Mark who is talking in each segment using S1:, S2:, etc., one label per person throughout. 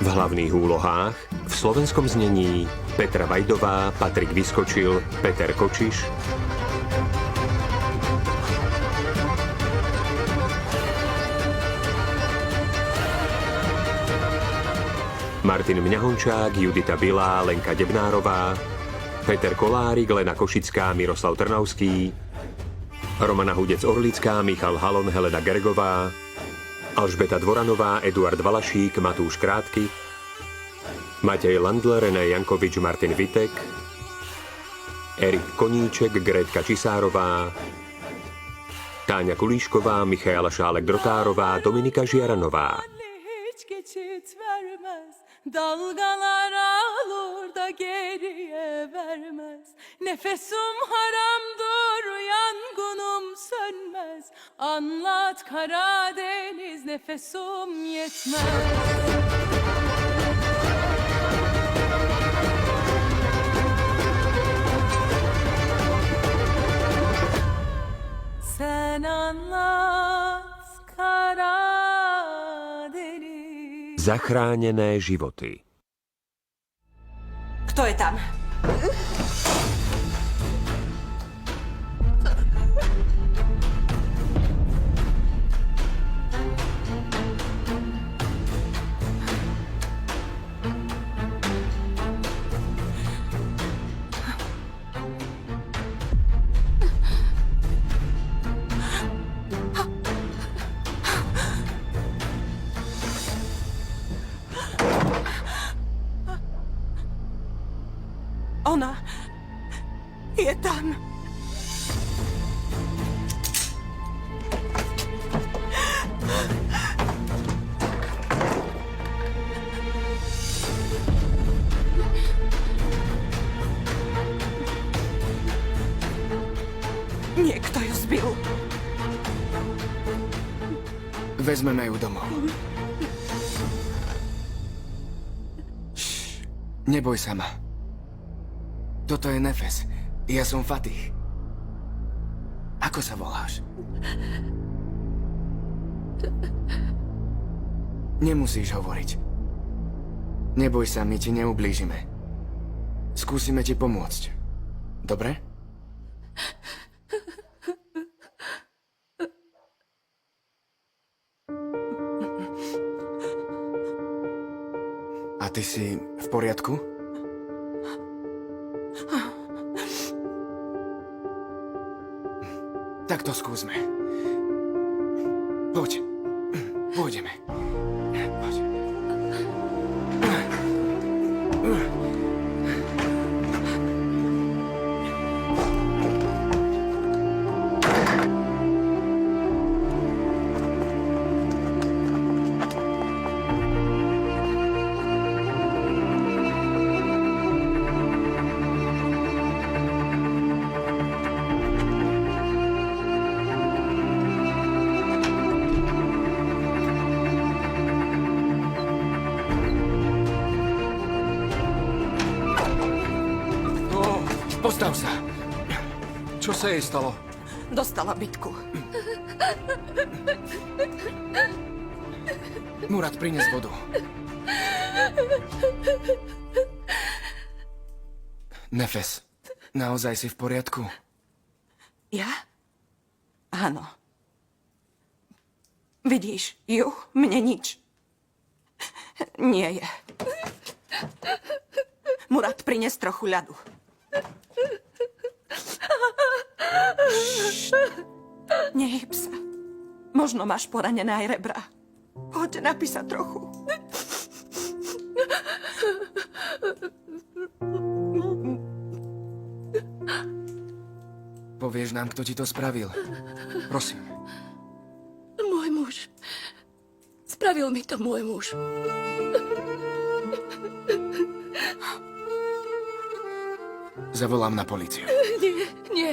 S1: hlavných úlohách v slovenskom znení Petra Vajdová, Patrik Vyskočil, Peter Kočiš, Martin Mňahončák, Judita Bilá, Lenka Debnárová, Peter Kolárik, Lena Košická, Miroslav Trnavský, Romana Hudec-Orlická, Michal Halon, Helena Gergová, Alžbeta Dvoranová, Eduard Valašík, Matúš Krátky, Matej Landl, René Jankovič, Martin Vitek, Erik Koníček, Grétka Čisárová, Táňa Kulíšková, Michaela Šálek-Drotárová, Dominika Žiaranová.
S2: Dalgalar alır da geriye vermez. Nefesim haramdır, yangınım sönmez. Anlat Karadeniz, nefesim yetmez. Sen anlat Karadeniz.
S1: Zachránené životy.
S2: Kto je tam? Ona je tam. Niekto ju zbil.
S3: Vezmeme ju domov. Šš, neboj sa ma. Toto je Nefes. Ja som Fatih. Ako sa voláš? Nemusíš hovoriť. Neboj sa, my ti neublížime. Skúsime ti pomôcť. Dobre? A ty si v poriadku? Tak to skúsme. Poď. Pôjdeme. Poď. Postav sa. Čo sa jej stalo?
S2: Dostala bitku.
S3: Murat, prines vodu. Nefes, naozaj si v poriadku?
S2: Ja? Áno. Vidíš, ju, mne nič. Nie je. Murat, prines trochu ľadu. Nehyb sa. Možno máš poranené aj rebra. Poď, napí sa trochu.
S3: Povieš nám, kto ti to spravil? Prosím.
S4: Môj muž. Spravil mi to môj muž.
S3: Zavolám na políciu.
S4: Nie, nie.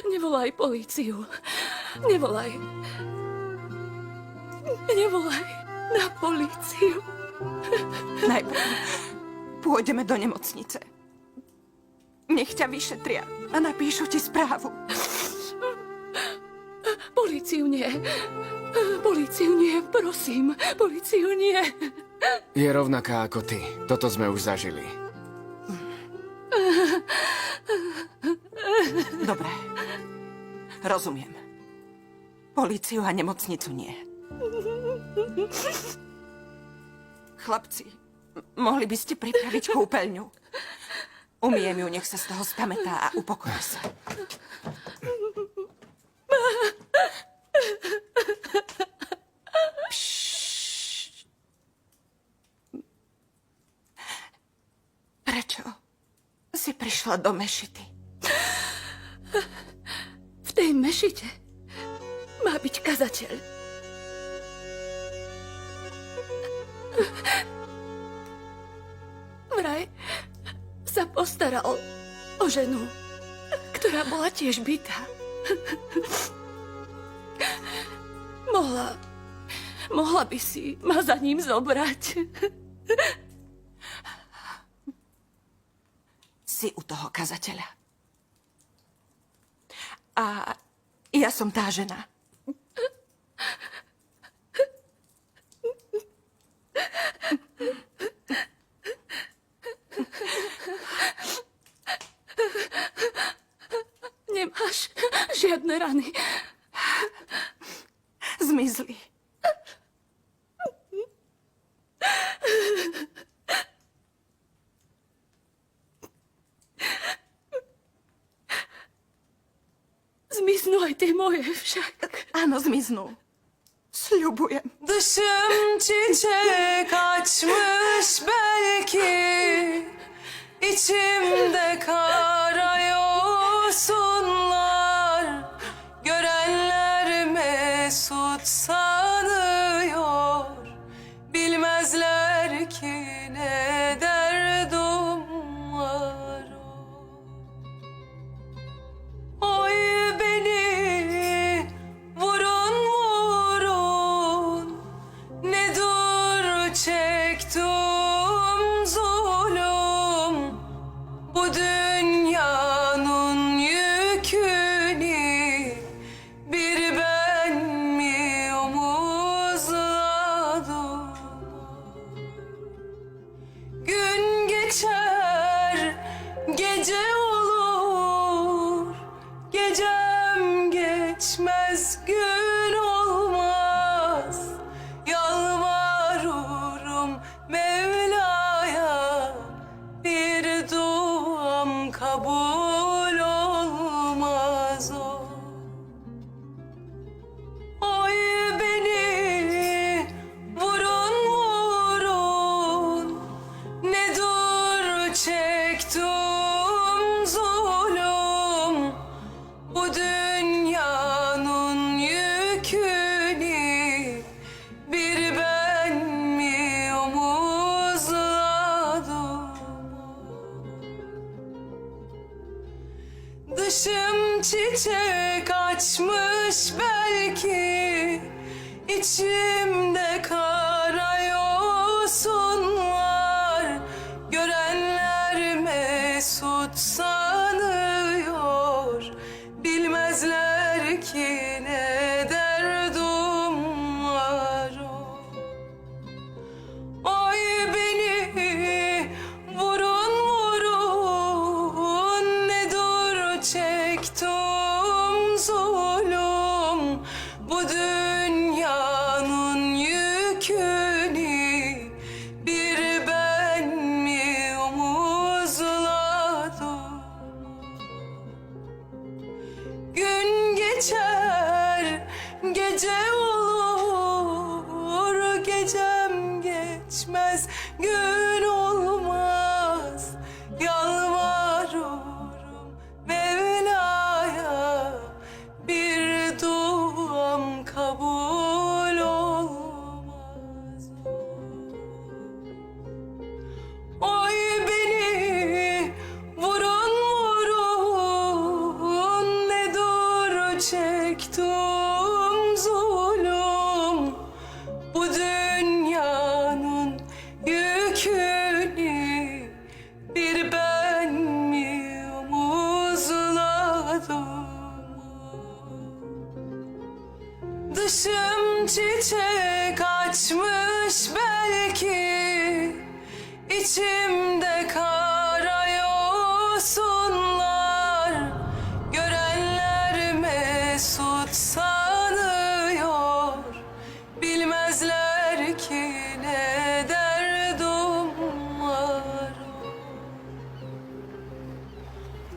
S4: Nevolaj políciu. Nevolaj. Nevolaj na políciu.
S2: Najprv pôjdeme do nemocnice. Nech ťa vyšetria a napíšu ti správu.
S4: Políciu nie. Políciu nie, prosím. Políciu nie.
S3: Je rovnaká ako ty. Toto sme už zažili.
S2: Dobre. Rozumiem. Políciu a nemocnicu nie. Chlapci, mohli by ste pripraviť kúpeľňu? Umiem ju, nech sa z toho spamätá a upokojí sa. Prečo si prišla do mešity?
S4: V tej mešite má byť kazateľ. Vraj sa postaral o ženu, ktorá bola tiež bitá. Mohla by si ma za ním zobrať.
S2: Si u toho kazateľa. A ja som tá žena.
S4: Nemáš žiadne rany.
S2: Zmizli.
S4: Zmiznú aj tie moje však.
S2: Áno, zmiznú. Sľubujem.
S5: Dışım çiçek açmış belki, içimde karayosunlar, görenler mesut sanıyor, bilmezler ki ne derdim var. Oy beni vurun vurun, ne dur çektim zulüm, bu dünyanın yükünü bir ben mi omuzladım? Gün geçer, gece olur, gecem geçmez, gün olmaz. Yalvarırım Mevla'ya, bir duam kabul olmaz o. Oy beni vurun vurun, ne dur çektim zulüm, bu dünyanın yükünü bir ben mi omuzladım? Dışım çiçek açmış belki, içimde karayosun var, görenler mesut sanıyor, bilmezler ki ne derdim var o. Oy beni vurun vurun, ne dur çektim zulüm, bu dünyanın yükünü bir ben mi omuzladım? Gün geçer, gece olur, gecem geçmez, gün olmaz. Yalvarırım Mevla'ya, bir duam kabul olmaz. Oy beni vurun vurun, ne dur çektim zulüm, bu dünyanın yükünü bir ben mi omuzladım? Dışım çiçek açmış belki, içimde kara yosunlar. Görenler mesut sanıyor, bilmezler ki ne derdim var.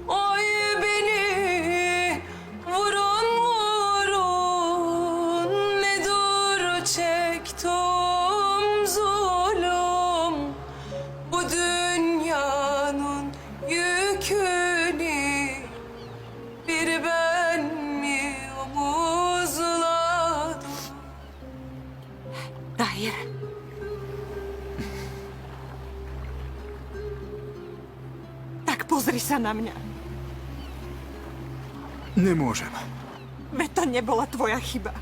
S5: Oy beni vurun vurun, ne dur çektim zulüm. Bu dünyanın yükünü bir ben mi omuzladım?
S2: Tahir. Tak pozri sa na mňa.
S3: Nemôžem.
S2: Veď to nebola tvoja chyba.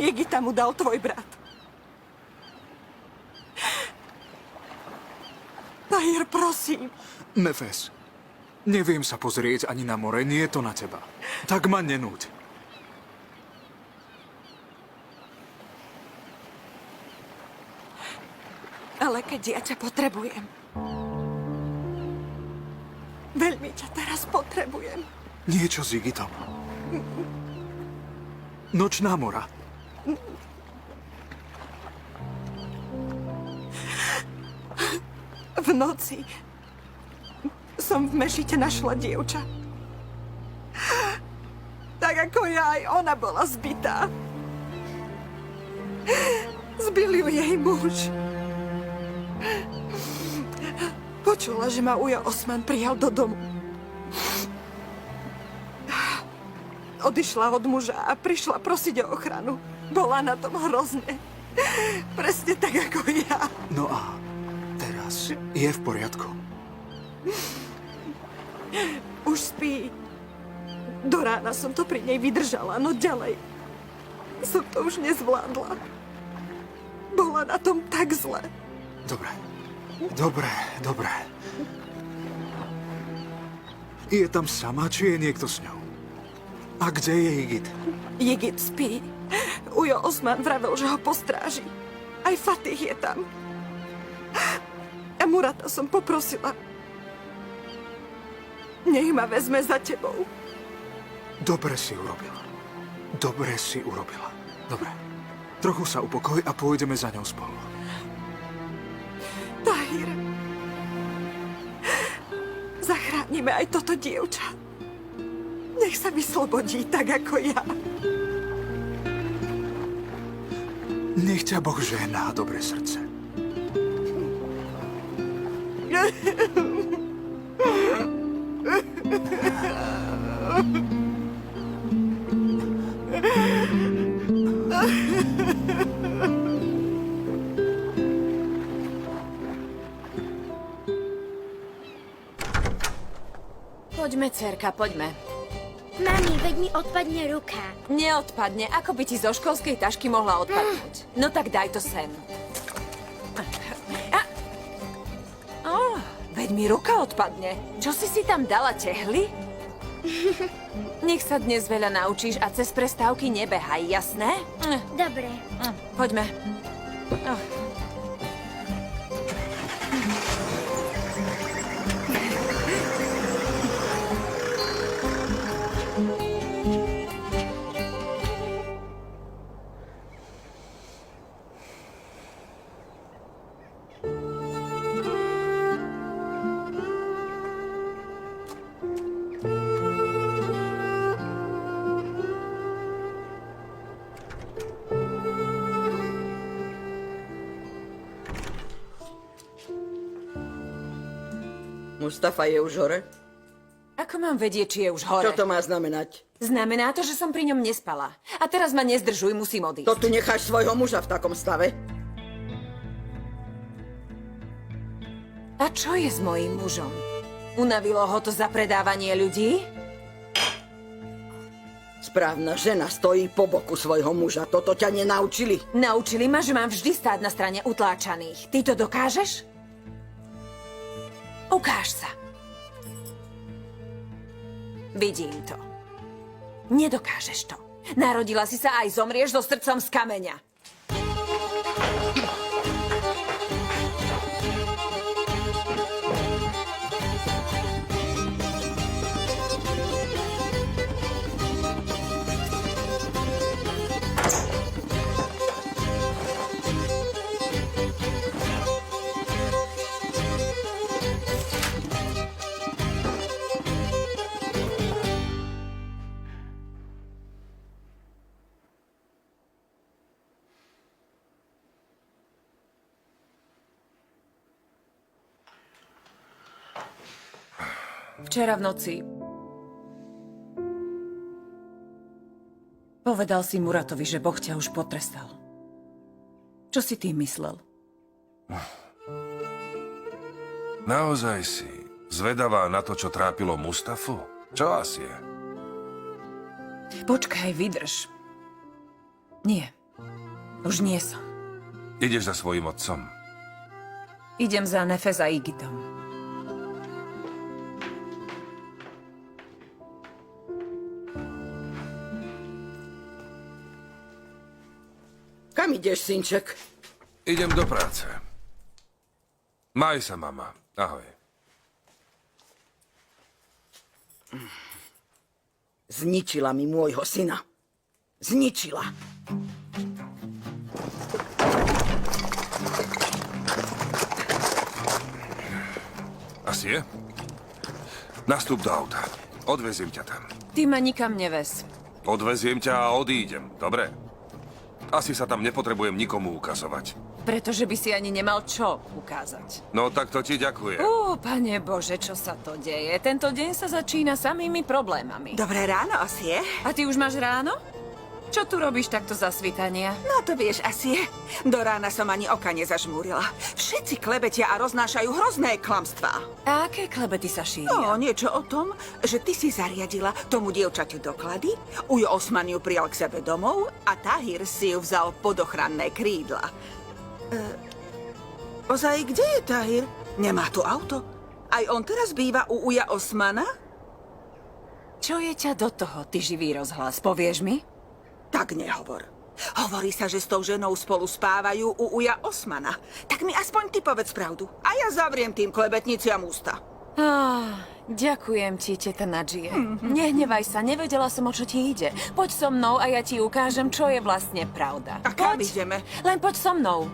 S2: Jegita mu dal tvoj brat. Tahir, prosím.
S6: Nefes, neviem sa pozrieť ani na more, nie je to na teba. Tak ma nenúď.
S2: Ale keď ja ťa potrebujem. Veľmi ťa teraz potrebujem.
S6: Niečo s Igitom. Nočná mora.
S2: V noci som v mešite našla dievča. Tak ako ja, aj ona bola zbitá. Zbil ju jej muž. Počula, že ma Ujo Osman prijal do domu. Odišla od muža a prišla prosiť o ochranu. Bola na tom hrozne. Presne tak ako ja.
S6: No a teraz je v poriadku.
S2: Už spí. Do rána som to pri nej vydržala, no ďalej som to už nezvládla. Bola na tom tak zle.
S6: Dobre. Dobre. Je tam sama, či je niekto s ňou? A kde je Igit?
S2: Jigit spí. Ujo Osman vravel, že ho postráži. Aj Fatih je tam. A Murata som poprosila. Nech ma vezme za tebou.
S6: Dobre si urobila. Dobre. Trochu sa upokoj a pôjdeme za ňou spolu.
S2: Tahir. Zachránime aj toto dievča. Nech sa vyslobodí tak ako ja.
S6: Nech ťa Boh žehná, dobré srdce.
S7: Poďme, dcerka, poďme.
S8: Mami, veď mi odpadne ruka.
S7: Neodpadne. Ako by ti zo školskej tašky mohla odpadnúť? No tak daj to sem. Veď mi ruka odpadne. Čo si tam dala, tehly? Nech sa dnes veľa naučíš a cez prestávky nebehaj, jasné?
S8: Dobre.
S7: Poďme.
S9: Mustafa je už hore?
S7: Ako mám vedieť, či je už hore?
S9: Čo to má znamenať?
S7: Znamená to, že som pri ňom nespala. A teraz ma nezdržuj, musím odísť.
S9: To tu necháš svojho muža v takom stave?
S7: A čo je s mojím mužom? Unavilo ho to za predávanie ľudí?
S9: Správna žena stojí po boku svojho muža. Toto ťa nenaučili?
S7: Naučili ma, že mám vždy stáť na strane utláčaných. Ty to dokážeš? Ukáž sa. Vidím to. Nedokážeš to. Narodila si sa aj zomrieš so srdcom z kameňa. Včera v noci povedal si Muratovi, že Boh ťa už potrestal. Čo si tým myslel?
S10: Naozaj si zvedavá na to, čo trápilo Mustafu? Čo asi je?
S7: Počkaj, vydrž. Nie. Už nie som.
S10: Ideš za svojim otcom.
S7: Idem za Nefes a Igitom.
S9: Kam ideš, synček?
S10: Idem do práce. Maj sa, mama. Ahoj.
S9: Zničila mi môjho syna. Zničila.
S10: Asi je? Nastúp do auta. Odveziem ťa tam.
S7: Ty ma nikam nevez.
S10: Odveziem ťa a odídem. Dobre? Asi sa tam nepotrebujem nikomu ukazovať.
S7: Pretože by si ani nemal čo ukázať.
S10: No tak to ti ďakujem.
S7: Pane Bože, čo sa to deje? Tento deň sa začína samými problémami.
S11: Dobré ráno, Asie.
S7: A ty už máš ráno? Čo tu robíš takto za svitania?
S11: No to vieš, Asie. Do rána som ani oka nezažmúrila. Všetci klebetia a roznášajú hrozné klamstvá.
S7: A aké klebety sa šíria?
S11: No, niečo o tom, že ty si zariadila tomu dievčaťu doklady, Ujo Osman ju prijal k sebe domov a Tahir si ju vzal pod ochranné krídla. Ozaj, kde je Tahir? Nemá tu auto? Aj on teraz býva u Uja Osmana?
S7: Čo je ťa do toho, ty živý rozhlas? Povieš mi?
S11: Tak nehovor. Hovorí sa, že s tou ženou spolu spávajú u Uja Osmana. Tak mi aspoň ty povedz pravdu. A ja zavriem tým klebetniciam ústa.
S7: Ďakujem ti, teta Nadžie. Nehnevaj sa, nevedela som, o čo ti ide. Poď so mnou a ja ti ukážem, čo je vlastne pravda.
S11: A kam ideme?
S7: Len poď so mnou.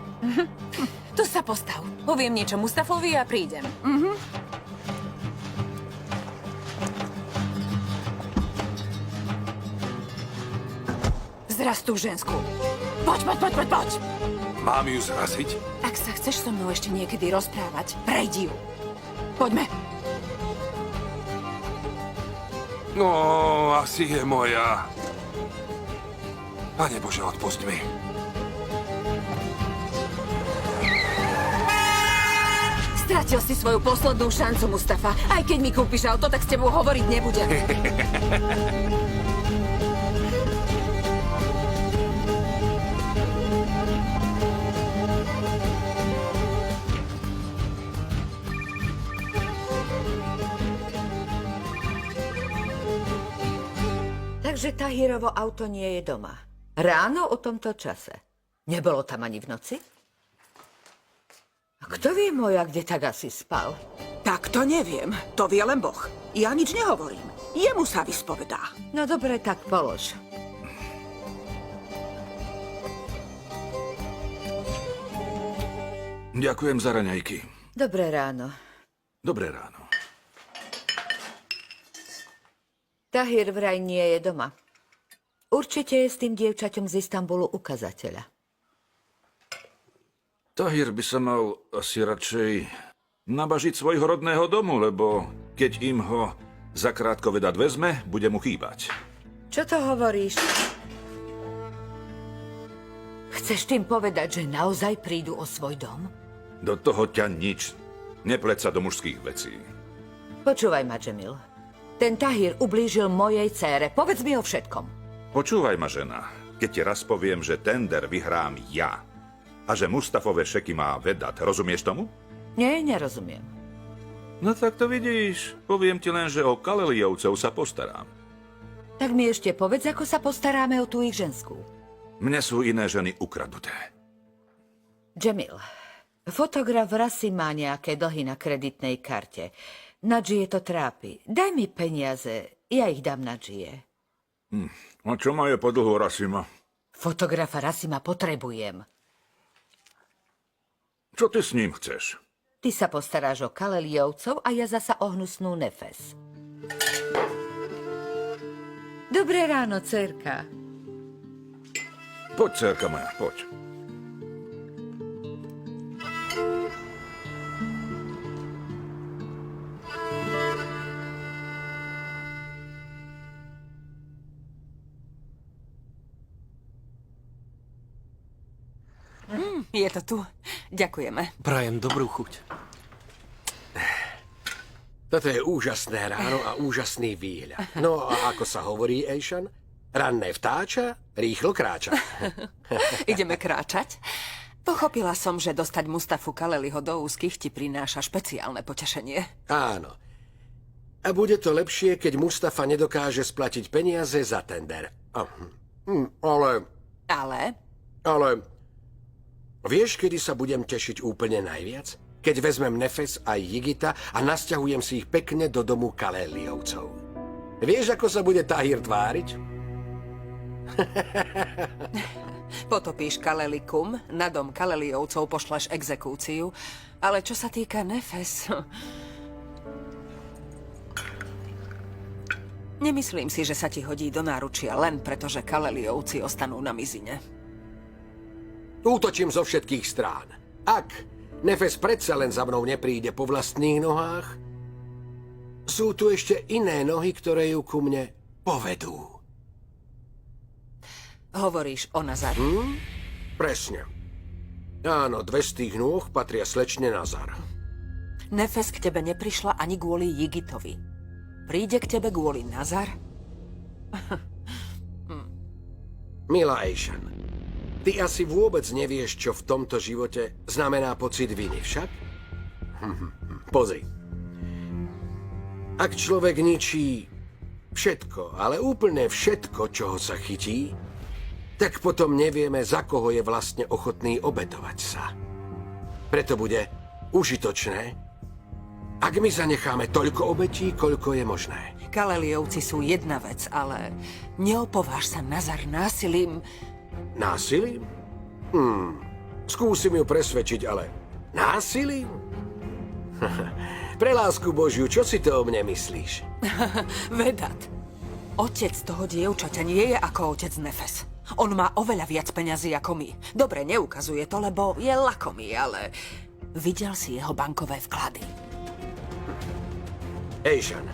S7: Tu sa postav. Poviem niečo Mustafovi a prídem. Zraz tú ženskú. Poď.
S10: Mám ju zraziť?
S7: Ak sa chceš so mnou ešte niekedy rozprávať, prejdi ju. Poďme.
S10: No, asi je moja. Pane Bože, odpusť mi.
S7: Stratil si svoju poslednú šancu, Mustafa. Aj keď mi kúpiš auto, tak s tebou hovoriť nebudem.
S12: Takže Tahirovo auto nie je doma. Ráno o tomto čase. Nebolo tam ani v noci? A kto vie, moja, kde tak asi spal?
S11: Tak to neviem. To vie len Boh. Ja nič nehovorím. Jemu sa vyspovedá.
S12: No dobre, tak polož.
S6: Ďakujem za raňajky.
S12: Dobré ráno.
S6: Dobré ráno.
S12: Tahir vraj nie je doma. Určite je s tým dievčaťom z Istanbulu ukazateľa.
S13: Tahir by sa mal asi radšej nabažiť svojho rodného domu, lebo keď im ho zakrátko vedať vezme, bude mu chýbať.
S12: Čo to hovoríš? Chceš tým povedať, že naozaj prídu o svoj dom?
S13: Do toho ťa nič. Nepleť sa do mužských vecí.
S12: Počúvaj ma, Džemil. Ten Tahir ublížil mojej dcére. Povedz mi o všetkom.
S13: Počúvaj ma, žena. Keď ti raz poviem, že tender vyhrám ja a že Mustafové šeky má Vedat, rozumieš tomu?
S12: Nie, nerozumiem.
S13: No tak to vidíš. Poviem ti len, že o Kalelijovcov sa postarám.
S12: Tak mi ešte povedz, ako sa postaráme o tú ich ženskú.
S13: Mne sú iné ženy ukradnuté.
S12: Jamil, fotograf Rasi má nejaké dlhy na kreditnej karte. Nadžie to trápi. Daj mi peniaze, ja ich dám Nadžie.
S13: A čo má je po dlhu Rasima?
S12: Fotografa Rasima potrebujem.
S13: Čo ty s ním chceš?
S12: Ty sa postaráš o Kaleliovcov a ja zasa o hnusnú Nefes. Dobré ráno, dcerka.
S13: Poď, dcerka moja, poď.
S11: Je to tu. Ďakujeme.
S14: Prajem dobrú chuť. Toto je úžasné ráno a úžasný výhľad. No a ako sa hovorí, Ejšan? Ranné vtáča, rýchlo kráča.
S11: Ideme kráčať? Pochopila som, že dostať Mustafu Kaleliho do úzkých ti prináša špeciálne potešenie.
S14: Áno. A bude to lepšie, keď Mustafa nedokáže splatiť peniaze za tender. Ale... Vieš, kedy sa budem tešiť úplne najviac? Keď vezmem Nefes a Jigita a nasťahujem si ich pekne do domu Kaleliovcov. Vieš, ako sa bude Tahir tváriť?
S11: Potopíš Kalelikum, na dom Kaleliovcov pošleš exekúciu, ale čo sa týka Nefes... Nemyslím si, že sa ti hodí do náručia len preto, že Kaleliovci ostanú na mizine.
S14: Útočím zo všetkých strán. Ak Nefes predsa len za mnou nepríde po vlastných nohách, sú tu ešte iné nohy, ktoré ju ku mne povedú.
S11: Hovoríš o Nazar?
S14: Presne. Áno, dve z tých nôh patria slečne Nazar.
S11: Nefes k tebe neprišla ani kvôli Jigitovi. Príde k tebe kvôli Nazar?
S14: Milá Ejšan, ty asi vôbec nevieš, čo v tomto živote znamená pocit viny, však? Pozri. Ak človek ničí všetko, ale úplne všetko, čoho sa chytí, tak potom nevieme, za koho je vlastne ochotný obetovať sa. Preto bude užitočné, ak my zanecháme toľko obetí, koľko je možné.
S11: Kaleliovci sú jedna vec, ale neopováž sa Nazar násilím.
S14: Násilím? Skúsim ju presvedčiť, ale násilím? Pre lásku Božiu, čo si to o mne myslíš?
S11: Vedat, otec toho dievčaťa nie je ako otec Nefes. On má oveľa viac peňazí ako my. Dobre, neukazuje to, lebo je lakomý, ale videl si jeho bankové vklady.
S14: Ejšan,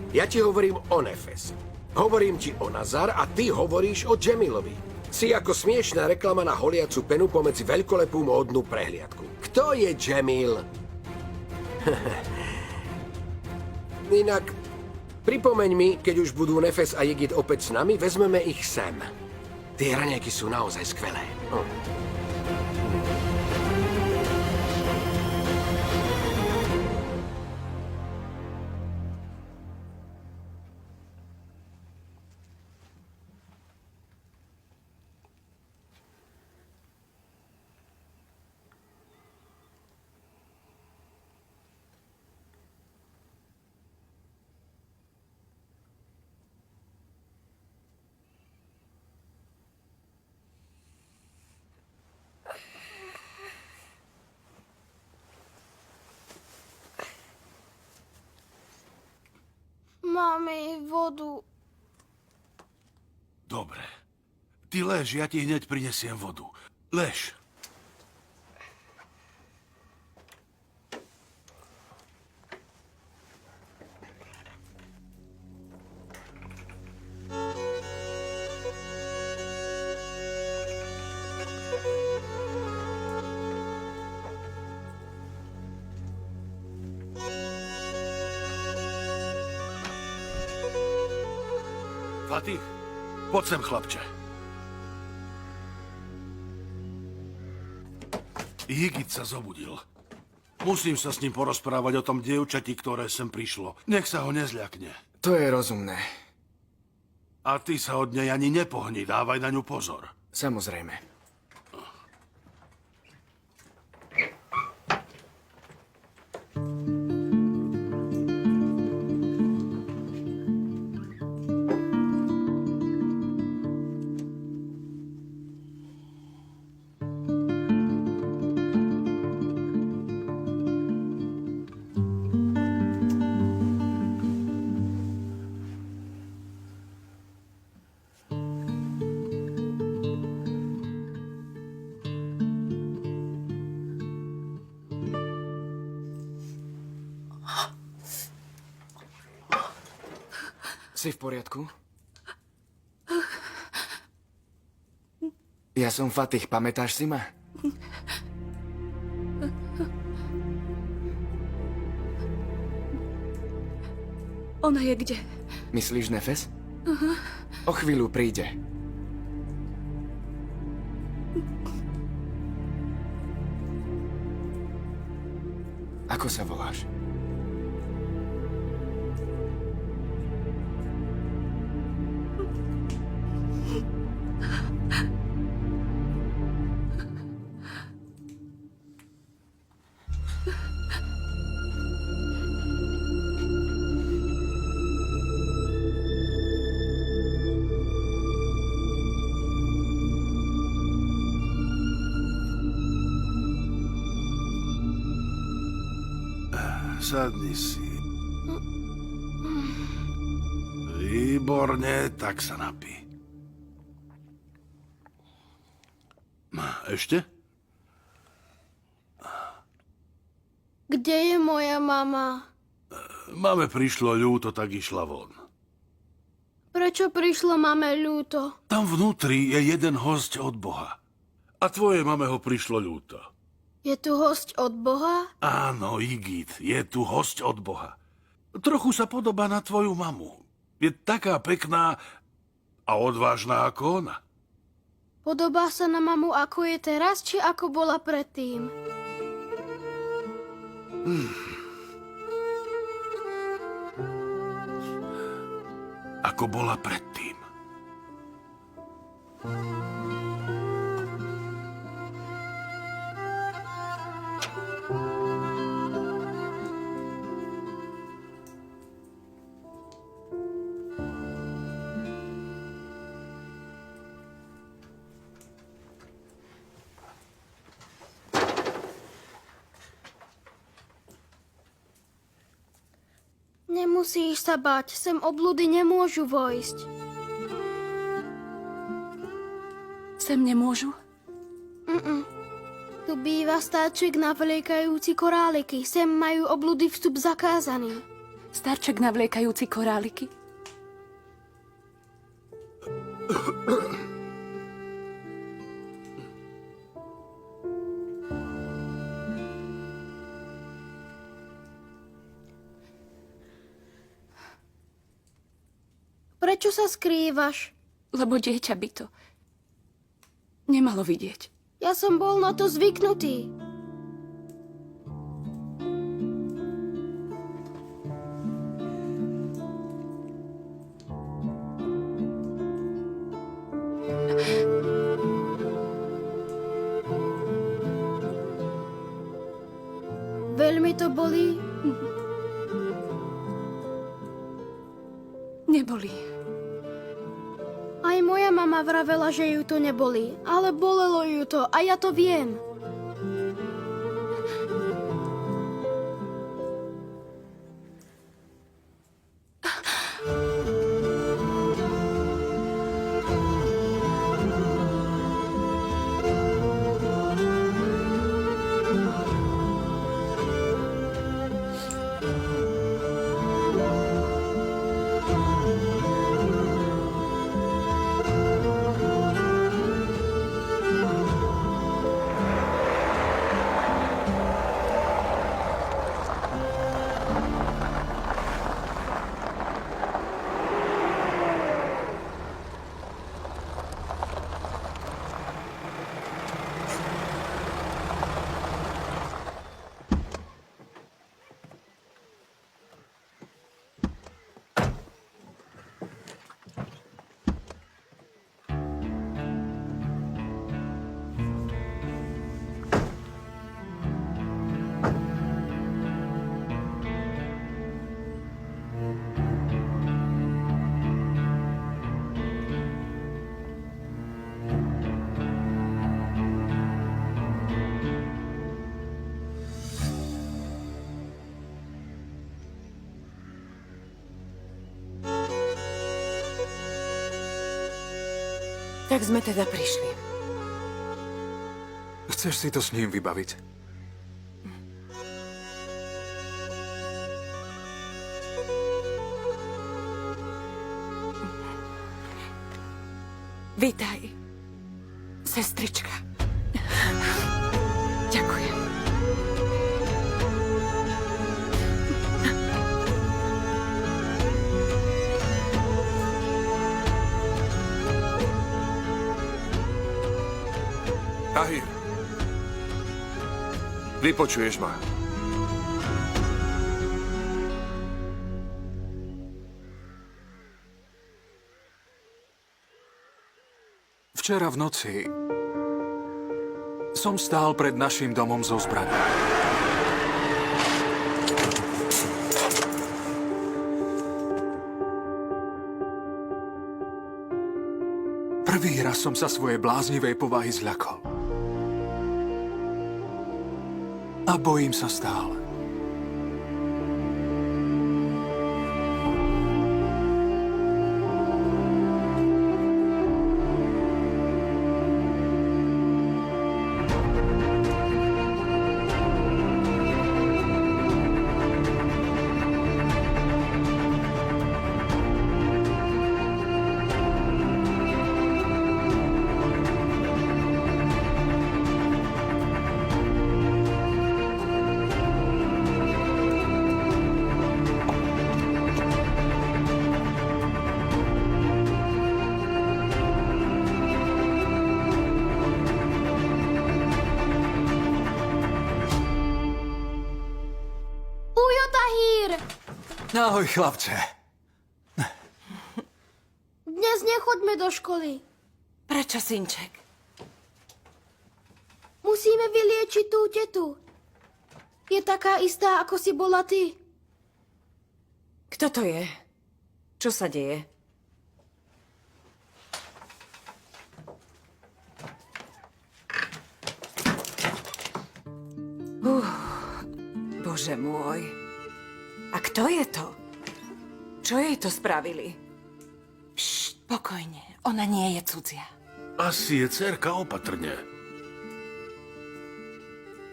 S14: ja ti hovorím o Nefes. Hovorím ti o Nazar a ty hovoríš o Jamilovi. Si ako smiešná reklama na holiacu penu pomedzi veľkolepú módnu prehliadku. Kto je Jamil? Inak, pripomeň mi, keď už budú Nefes a Jigit opäť s nami, vezmeme ich sem. Tie raňajky sú naozaj skvelé.
S8: Máme jej vodu.
S10: Dobre. Ty lež, ja ti hneď prinesiem vodu. Lež. Fatih, poď sem, chlapče. Jigit sa zobudil. Musím sa s ním porozprávať o tom dievčati, ktoré sem prišlo. Nech sa ho nezľakne.
S3: To je rozumné.
S15: A ty sa od nej ani nepohni, dávaj na ňu pozor.
S3: Samozrejme. Si v poriadku? Ja som Fatih, pamätáš si ma?
S4: Ona je kde?
S3: Myslíš Nefes? O chvíľu príde. Ako sa voláš?
S15: Sadni si. Výborne, tak sa napí. Ešte?
S8: Kde je moja mama?
S15: Máme prišlo ľúto, tak išla von.
S8: Prečo prišlo mame ľúto?
S15: Tam vnútri je jeden hosť od Boha. A tvoje mame ho prišlo ľúto.
S8: Je tu hosť od Boha?
S15: Áno, Igit, je tu hosť od Boha. Trochu sa podobá na tvoju mamu. Je taká pekná a odvážna ako ona.
S8: Podobá sa na mamu, ako je teraz, či ako bola predtým?
S15: Ako bola predtým.
S8: Nemusíš sa bať, sem obludy nemôžu vojsť.
S4: Sem nemôžu?
S8: Tu býva starček navliekajúci koráliky, sem majú obludy vstup zakázaný.
S4: Starček navliekajúci koráliky?
S8: Prečo sa skrývaš?
S4: Lebo dieťa by to nemalo vidieť.
S8: Ja som bol na to zvyknutý. Veľmi to bolí?
S4: Neboli.
S8: Aj moja mama vravela, že ju to nebolí, ale bolelo ju to a ja to viem.
S11: Tak sme teda prišli.
S6: Chceš si to s ním vybaviť?
S11: Vítaj, sestrička. Ďakujem.
S10: Tahir, vypočuješ ma?
S6: Včera v noci som stál pred našim domom so zbraňou. Prvý raz som sa svojej bláznivej povahy zľakol. A bojím sa stále. Ahoj, chlapče.
S8: Dnes nechoďme do školy.
S11: Prečo, synček?
S8: Musíme vyliečiť tú tetu. Je taká istá, ako si bola ty.
S11: Kto to je? Čo sa deje? Bože môj. A kto je to? Čo jej to spravili? Pokojne, ona nie je cudzia.
S15: Asi je dcerka opatrne.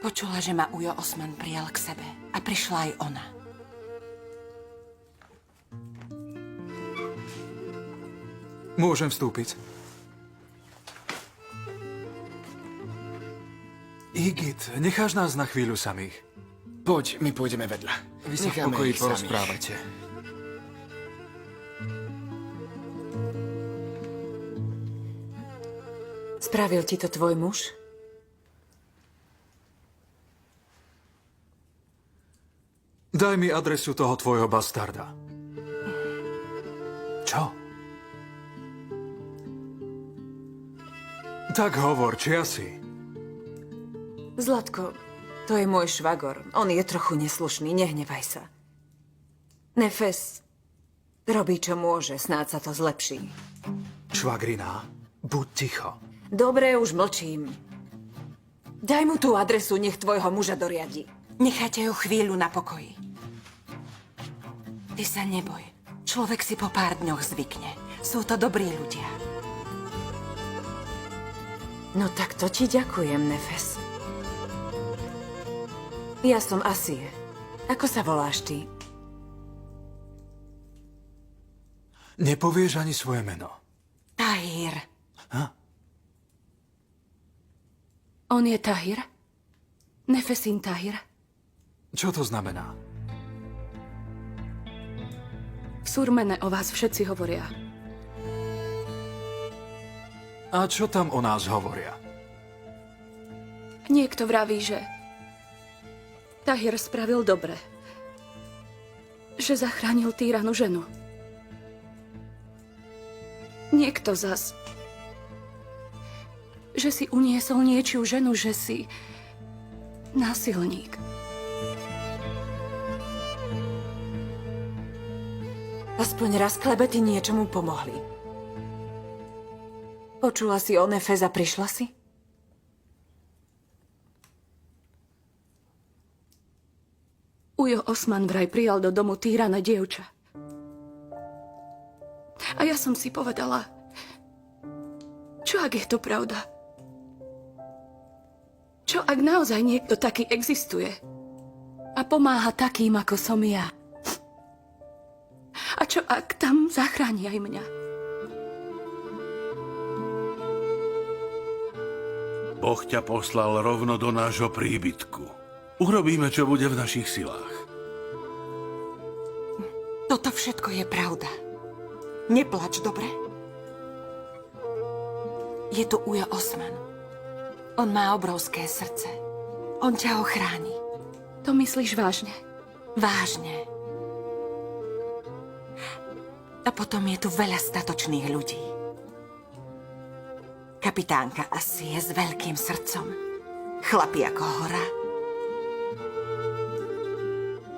S11: Počula, že ma Ujo Osman prijal k sebe a prišla aj ona.
S6: Môžem vstúpiť? Igit, necháš nás na chvíľu samých?
S3: Poď, my pôjdeme vedľa.
S6: Vy sa v
S3: Necháme
S6: pokoji
S3: ich
S6: porozprávajte.
S11: Spravil ti to tvoj muž?
S6: Daj mi adresu toho tvojho bastarda. Čo? Tak hovor, či asi?
S11: Zlatko, to je môj švagor. On je trochu neslušný, nehnevaj sa. Nefes robí, čo môže, snáď sa to zlepší.
S6: Švagrina, buď ticho.
S11: Dobre, už mlčím. Daj mu tú adresu, nech tvojho muža doriadi. Nechajte ju chvíľu na pokoji. Ty sa neboj. Človek si po pár dňoch zvykne. Sú to dobrí ľudia. No tak to ti ďakujem, Nefes. Ja som Asie. Ako sa voláš ty?
S6: Nepovieš ani svoje meno.
S11: Tahir.
S4: On je Tahir? Nefesin Tahir?
S6: Čo to znamená?
S4: V Surmene o vás všetci hovoria.
S6: A čo tam o nás hovoria?
S4: Niekto vraví, že Tahir spravil dobre. Že zachránil týranu ženu. Niekto zas, že si uniesol niečiu ženu, že si násilník.
S11: Aspoň raz klebety niečomu pomohli. Počula si o Nefes a prišla si?
S4: Ujo Osman vraj prijal do domu týrané dievča. A ja som si povedala, Čo ak je to pravda? Čo ak naozaj niekto taký existuje a pomáha takým, ako som ja? A čo ak tam zachráni aj mňa?
S15: Boh ťa poslal rovno do nášho príbytku. Urobíme, čo bude v našich silách.
S11: Toto všetko je pravda. Neplač, dobre? Je tu Ujo Osman. On má obrovské srdce. On ťa ochráni.
S4: To myslíš vážne?
S11: Vážne. A potom je tu veľa statočných ľudí. Kapitánka asi je s veľkým srdcom. Chlapi ako hora.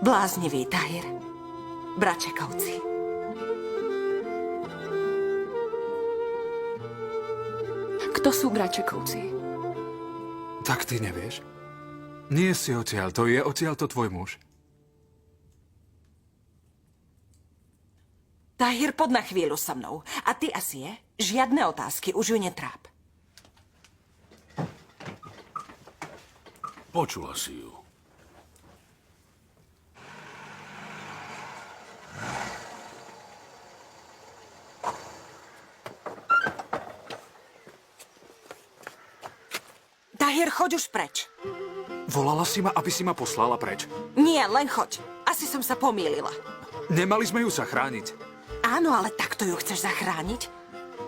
S11: Bláznivý Tahir. Bračekovci.
S4: Kto sú Bračekovci?
S6: Tak ty nevieš? Nie si odtiaľ, to je odtiaľ to tvoj muž.
S11: Tahir, poď na chvíľu so mnou. A ty asi je? Žiadne otázky, už ju netráp.
S15: Počula si ju.
S11: Tahir, choď už preč.
S6: Volala si ma, aby si ma poslala preč.
S11: Nie, len choď. Asi som sa pomýlila.
S6: Nemali sme ju zachrániť.
S11: Áno, ale takto ju chceš zachrániť?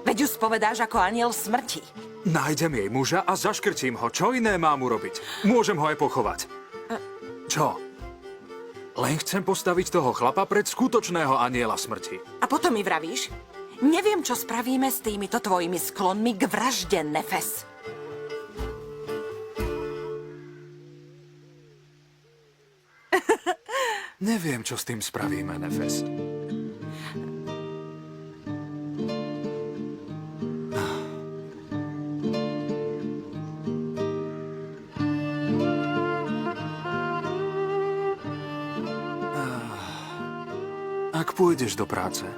S11: Veď ju spovedáš ako aniel smrti.
S6: Nájdem jej muža a zaškrtím ho. Čo iné mám urobiť? Môžem ho aj pochovať. Čo? Len chcem postaviť toho chlapa pred skutočného aniela smrti.
S11: A potom mi vravíš? Neviem, čo spravíme s týmito tvojimi sklonmi k vražde, Nefes.
S6: Neviem, čo s tým spravíme, Nefes. Ak pôjdeš do práce,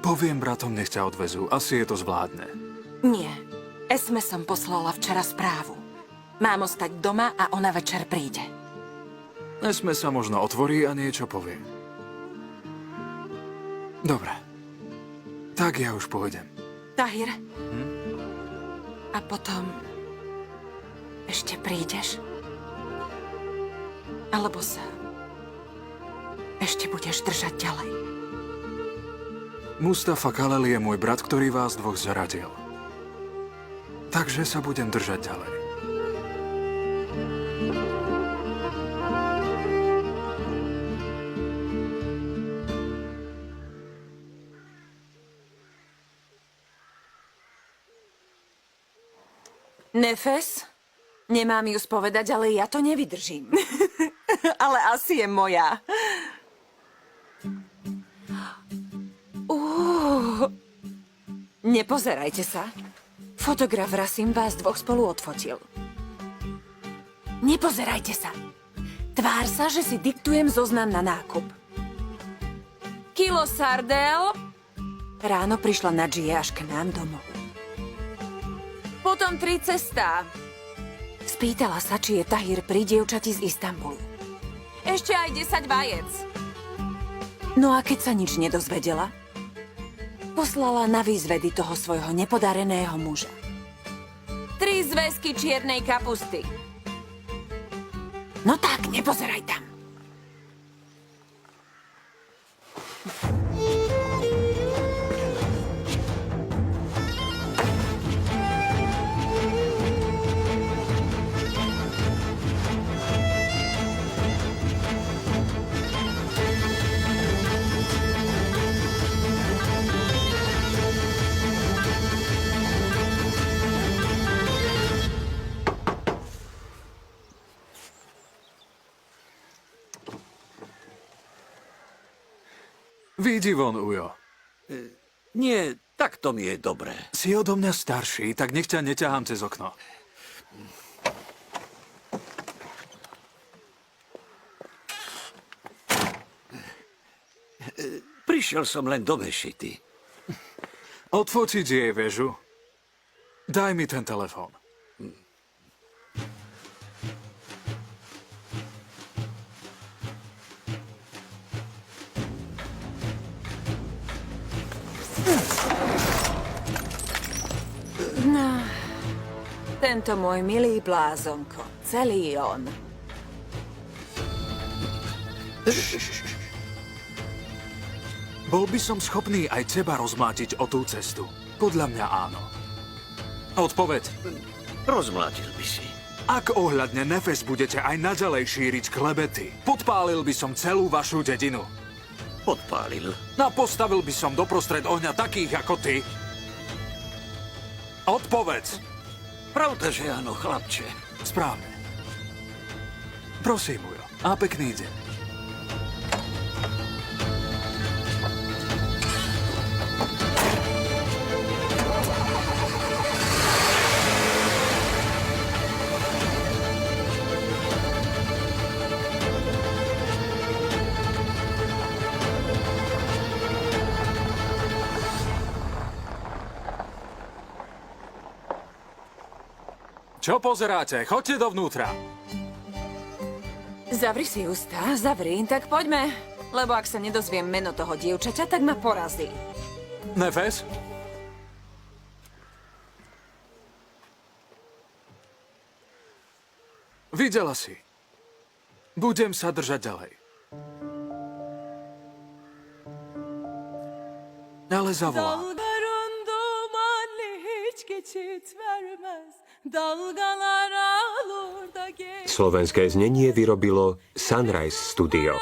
S6: poviem bratom, nech ťa odvezú. Asi je to zvládne.
S11: Nie. Esme som poslala včera správu. Mám ostať doma a ona večer príde.
S6: Esme sa možno otvorí a niečo povie. Dobre. Tak ja už pôjdem.
S11: Tahir? A potom ešte prídeš? Alebo sa ešte budeš držať ďalej?
S6: Mustafa Kalel je môj brat, ktorý vás dvoch zradil. Takže sa budem držať ďalej.
S11: Nefes? Nemám ju spovedať, ale ja to nevydržím. Ale asi je moja. Nepozerajte sa. Fotograf Rasim vás dvoch spolu odfotil. Nepozerajte sa. Tvár sa, že si diktujem zoznam na nákup. Kilo sardel. Ráno prišla Nadžie až k nám domov. Potom 3 cestá. Spýtala sa, či je Tahir pri dievčati z Istanbulu. Ešte aj 10 vajec. No a keď sa nič nedozvedela, poslala na výzvedy toho svojho nepodareného muža. 3 zväzky čiernej kapusty. No tak, nepozeraj tam.
S6: Vyjdi von, Ujo.
S16: Nie, takto mi je dobré.
S6: Si odo mňa starší, tak nech ťa neťahám cez okno.
S16: Prišiel som len do mešity.
S6: Odfotiť jej väžu. Daj mi ten telefón.
S7: No, tento môj milý blázonko, celý on.
S6: Bol by som schopný aj teba rozmlátiť o tú cestu. Podľa mňa áno. Odpoveď.
S16: Rozmlátil by si.
S6: Ak ohľadne Nefes budete aj naďalej šíriť klebety, podpálil by som celú vašu dedinu.
S16: Podpálil.
S6: A postavil by som doprostred ohňa takých ako ty. Odpovedz.
S16: Pravda, že áno, chlapče.
S6: Správne. Prosím, Ujo. A pekný deň. Čo pozeráte? Choďte dovnútra.
S7: Zavri si ústa, zavri, tak poďme. Lebo ak sa nedozviem meno toho dievčaťa, tak ma porazí.
S6: Nefes? Videla si. Budem sa držať ďalej. Ale zavolám.
S5: Dalgarın dumanlı hiç geçit vermez. Dalgalar alır da gelir.
S1: Slovenské znenie vyrobilo Sunrise Studio.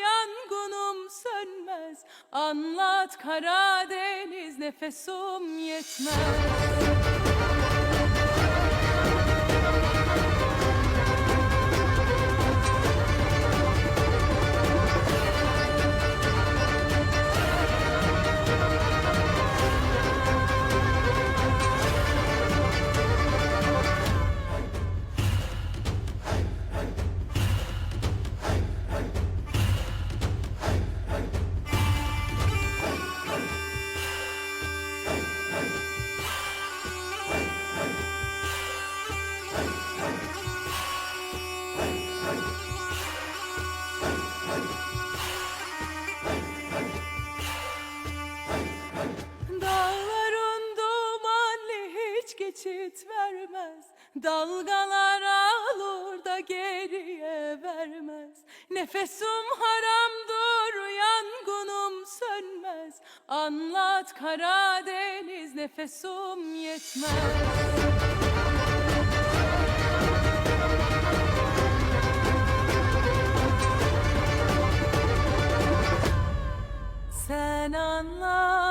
S5: Yangınım sönmez. Anlat Karadeniz nefesim yetmez. Dağların dumanlı hiç geçit vermez. Dalgalar alır da geriye vermez. Nefesim haramdır, yangınım sönmez. Anlat Karadeniz nefesim yetmez. Sen anla